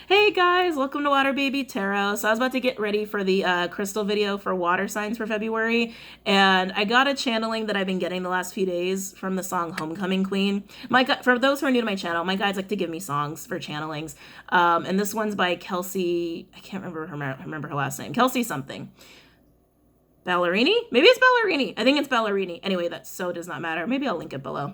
Hey guys, welcome to WaterBaby Tarot. So I was about to get ready for the crystal video for water signs for February, and I got a channeling that I've been getting the last few days from the song Homecoming Queen. For those who are new to my channel, my guides like to give me songs for channelings, and this one's by Kelsey. I can't remember her last name. Kelsey something. Ballerini? Maybe it's Ballerini. I think it's Ballerini. Anyway, that so does not matter. Maybe I'll link it below.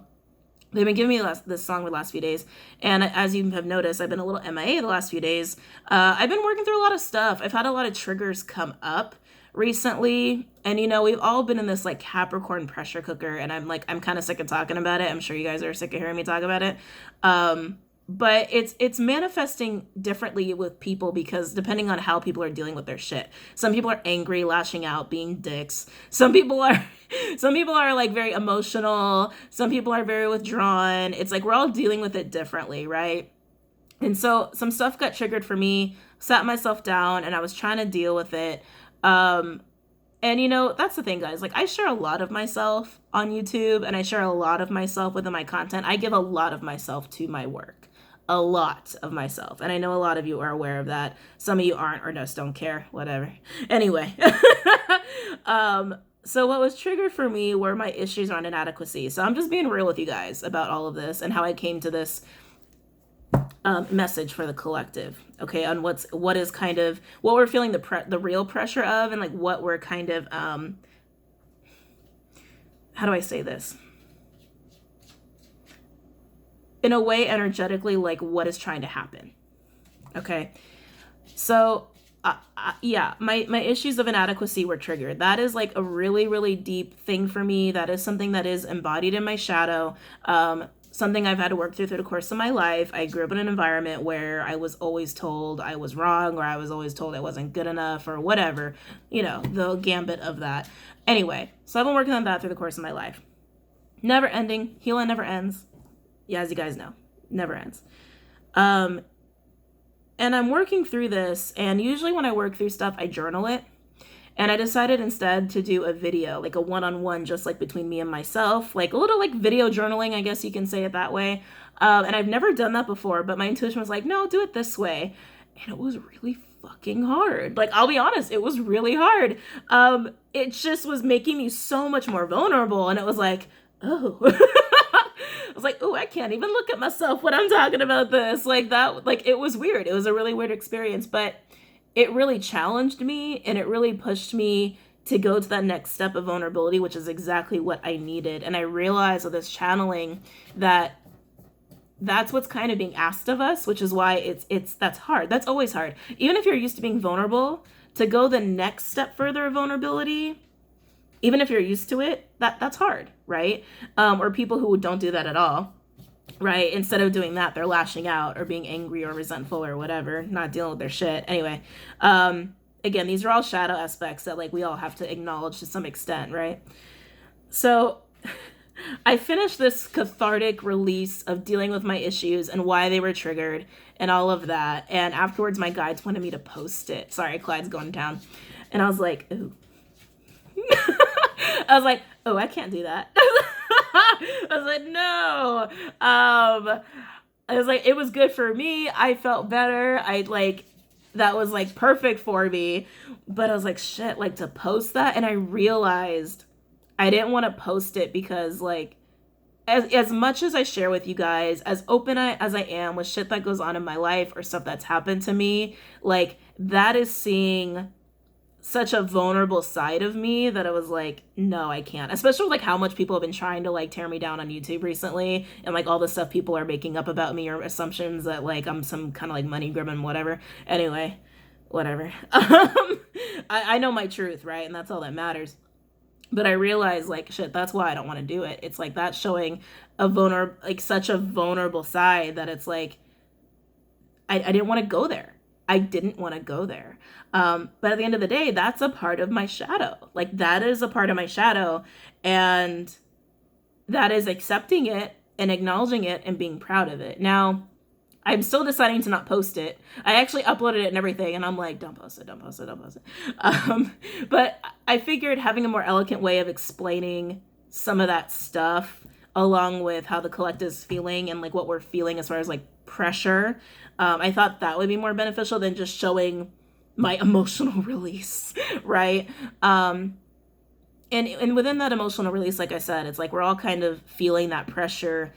They've been giving me this song the last few days, and as you have noticed, I've been a little MIA the last few days. I've been working through a lot of stuff. I've had a lot of triggers come up recently, and we've all been in this like Capricorn pressure cooker, and I'm kind of sick of talking about it. I'm sure you guys are sick of hearing me talk about it. But it's manifesting differently with people because depending on how people are dealing with their shit. Some people are angry, lashing out, being dicks. Some people are like very emotional. Some people are very withdrawn. It's like we're all dealing with it differently, right? And so some stuff got triggered for me, sat myself down, and I was trying to deal with it. And that's the thing, guys. Like, I share a lot of myself on YouTube, and I share a lot of myself within my content. I give a lot of myself to my work. A lot of myself. And I know a lot of you are aware of that. Some of you aren't or just don't care. Whatever. Anyway. So what was triggered for me were my issues around inadequacy. So I'm just being real with you guys about all of this and how I came to this message for the collective. Okay, on what is kind of what we're feeling the real pressure of, and like what we're kind of how do I say this? In a way, energetically, like what is trying to happen. Okay, so yeah, my issues of inadequacy were triggered. That is like a really, really deep thing for me. That is something that is embodied in my shadow. Something I've had to work through the course of my life. I grew up in an environment where I was always told I was wrong, or I was always told I wasn't good enough, or whatever, the gambit of that. Anyway, so I've been working on that through the course of my life. Never ending. Healing never ends. Yeah, as you guys know, never ends. And I'm working through this, and usually when I work through stuff, I journal it. And I decided instead to do a video, like a one-on-one, just like between me and myself, like a little like video journaling, I guess you can say it that way. And I've never done that before, but my intuition was like, no, do it this way. And it was really fucking hard. Like, I'll be honest, it was really hard. It just was making me so much more vulnerable. And it was like, oh, I was like, oh, I can't even look at myself when I'm talking about this. Like that, like it was weird. It was a really weird experience, but it really challenged me, and it really pushed me to go to that next step of vulnerability, which is exactly what I needed. And I realized with this channeling that that's what's kind of being asked of us, which is why that's hard. That's always hard. Even if you're used to being vulnerable, to go the next step further of vulnerability, even if you're used to it, that's hard, right? Or people who don't do that at all, right? Instead of doing that, they're lashing out or being angry or resentful or whatever, not dealing with their shit. Anyway, again, these are all shadow aspects that like we all have to acknowledge to some extent, right? So I finished this cathartic release of dealing with my issues and why they were triggered and all of that. And afterwards, my guides wanted me to post it. Sorry, Clyde's going down. And I was like, ooh. I was like, oh, I can't do that. I was like, no. I was like, it was good for me. I felt better. That was like perfect for me. But I was like, shit, like to post that. And I realized I didn't want to post it because like, as much as I share with you guys, as open as I am with shit that goes on in my life or stuff that's happened to me, like that is seeing such a vulnerable side of me that I was like, no, I can't. Especially with like how much people have been trying to like tear me down on YouTube recently, and like all the stuff people are making up about me or assumptions that like I'm some kind of like money grubbing whatever. Anyway, whatever. I know my truth, right? And that's all that matters. But I realized like shit, that's why I don't want to do it. It's like that's showing such a vulnerable side that it's like I didn't want to go there. I didn't want to go there. But at the end of the day, that's a part of my shadow. Like that is a part of my shadow, and that is accepting it and acknowledging it and being proud of it. Now, I'm still deciding to not post it. I actually uploaded it and everything, and I'm like, don't post it, don't post it, don't post it. But I figured having a more eloquent way of explaining some of that stuff along with how the collective is feeling and like what we're feeling as far as like pressure. I thought that would be more beneficial than just showing my emotional release, right? And within that emotional release, like I said, it's like we're all kind of feeling that pressure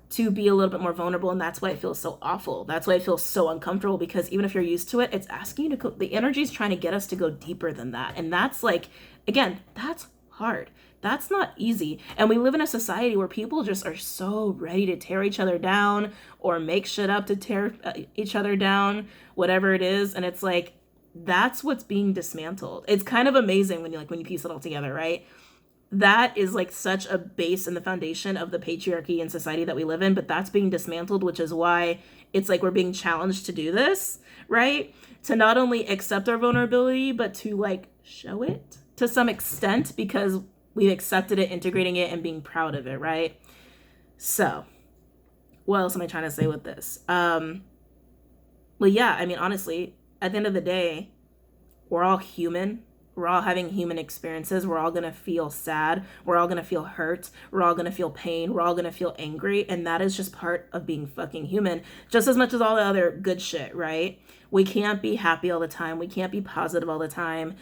to be a little bit more vulnerable, and that's why it feels so awful. That's why it feels so uncomfortable, because even if you're used to it, it's asking you to go, the energy is trying to get us to go deeper than that. And that's like, again, that's hard. That's not easy. And we live in a society where people just are so ready to tear each other down or make shit up to tear each other down, whatever it is. And it's like, that's what's being dismantled. It's kind of amazing when you piece it all together, right? That is like such a base and the foundation of the patriarchy and society that we live in, but that's being dismantled, which is why it's like we're being challenged to do this, right? To not only accept our vulnerability, but to like show it to some extent, because we've accepted it, integrating it, and being proud of it, right? So what else am I trying to say with this? Well, yeah, I mean, honestly, at the end of the day, we're all human. We're all having human experiences. We're all going to feel sad. We're all going to feel hurt. We're all going to feel pain. We're all going to feel angry. And that is just part of being fucking human, just as much as all the other good shit, right? We can't be happy all the time. We can't be positive all the time.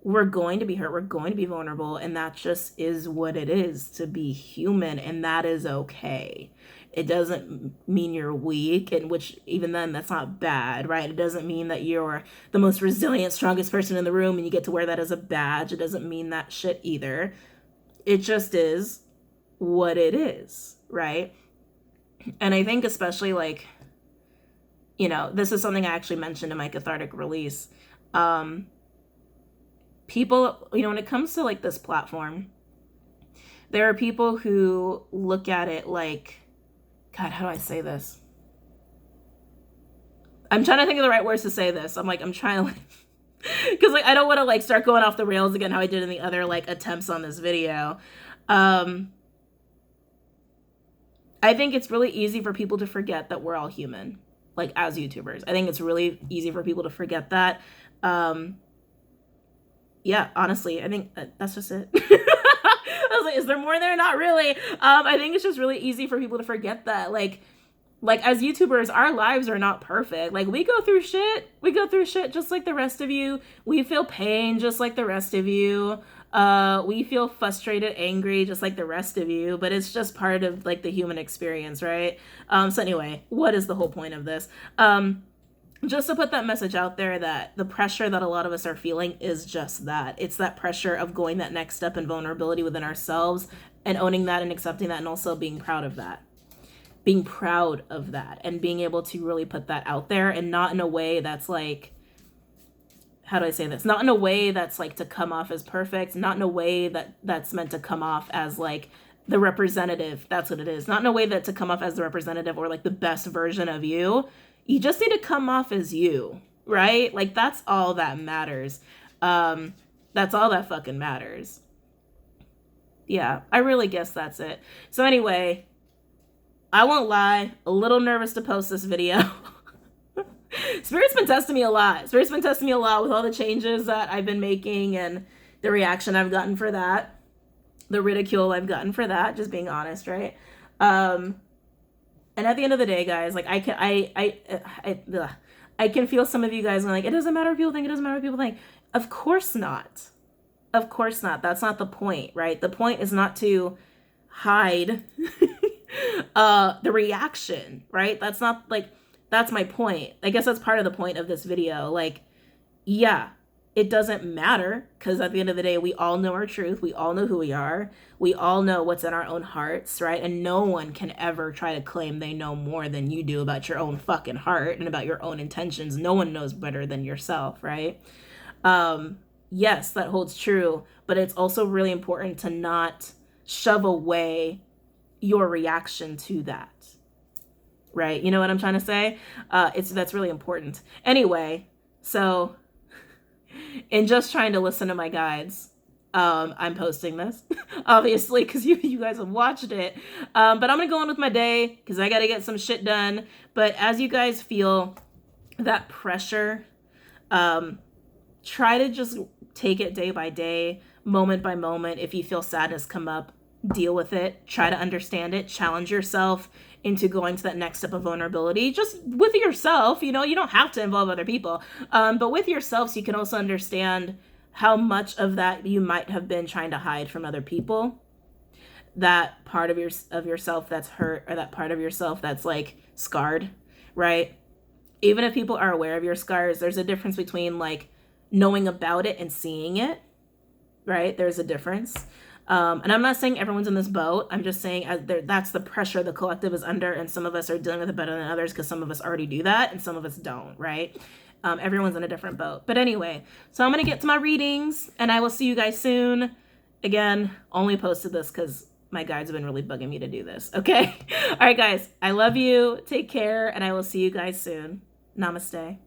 We're going to be hurt. We're going to be vulnerable. And that just is what it is to be human. And that is okay. It doesn't mean you're weak, and which even then, that's not bad, right? It doesn't mean that you're the most resilient, strongest person in the room and you get to wear that as a badge. It doesn't mean that shit either. It just is what it is, right? And I think especially like, you know, this is something I actually mentioned in my cathartic release. People, you know, when it comes to like this platform, there are people who look at it like, God, how do I say this? I'm trying to think of the right words to say this. I'm trying to, like, because like I don't want to like start going off the rails again, how I did in the other like attempts on this video. I think it's really easy for people to forget that we're all human, like as YouTubers. I think it's really easy for people to forget that. Yeah, honestly, I think that's just it. I was like, is there more there? Not really. I think it's just really easy for people to forget that. Like as YouTubers, our lives are not perfect. Like we go through shit. We go through shit just like the rest of you. We feel pain just like the rest of you. We feel frustrated, angry, just like the rest of you. But it's just part of like the human experience, right? So anyway, what is the whole point of this? Just to put that message out there that the pressure that a lot of us are feeling is just that. It's that pressure of going that next step in vulnerability within ourselves and owning that and accepting that, and also being proud of that. Being proud of that and being able to really put that out there, and not in a way that's like, how do I say this? Not in a way that's like to come off as perfect, not in a way that's meant to come off as like the representative. That's what it is. Not in a way that to come off as the representative or like the best version of you. You just need to come off as you, right? Like that's all that matters. That's all that fucking matters. Yeah, I really guess that's it. So anyway, I won't lie, a little nervous to post this video. Spirit's been testing me a lot. Spirit's been testing me a lot with all the changes that I've been making and the reaction I've gotten for that. The ridicule I've gotten for that, just being honest, right? And at the end of the day, guys, like I can feel some of you guys like, it doesn't matter what people think. It doesn't matter what people think. Of course not. Of course not. That's not the point, right? The point is not to hide the reaction, right? That's not like, that's my point. I guess that's part of the point of this video. Like, yeah, it doesn't matter, because at the end of the day, we all know our truth. We all know who we are. We all know what's in our own hearts, right? And no one can ever try to claim they know more than you do about your own fucking heart and about your own intentions. No one knows better than yourself, right? Yes, that holds true, but it's also really important to not shove away your reaction to that, right? You know what I'm trying to say? That's really important. Anyway, so in just trying to listen to my guides, I'm posting this, obviously, because you guys have watched it. But I'm going to go on with my day because I got to get some shit done. But as you guys feel that pressure, try to just take it day by day, moment by moment. If you feel sadness come up, deal with it, try to understand it, challenge yourself into going to that next step of vulnerability, just with yourself. You know, you don't have to involve other people, but with yourself, so you can also understand how much of that you might have been trying to hide from other people. That part of yourself that's hurt, or that part of yourself that's like scarred, right? Even if people are aware of your scars, there's a difference between like knowing about it and seeing it, right? There's a difference. And I'm not saying everyone's in this boat. I'm just saying that's the pressure the collective is under, and some of us are dealing with it better than others because some of us already do that and some of us don't, right? Everyone's in a different boat. But anyway, so I'm going to get to my readings, and I will see you guys soon. Again, only posted this because my guides have been really bugging me to do this, okay? All right, guys, I love you. Take care, and I will see you guys soon. Namaste.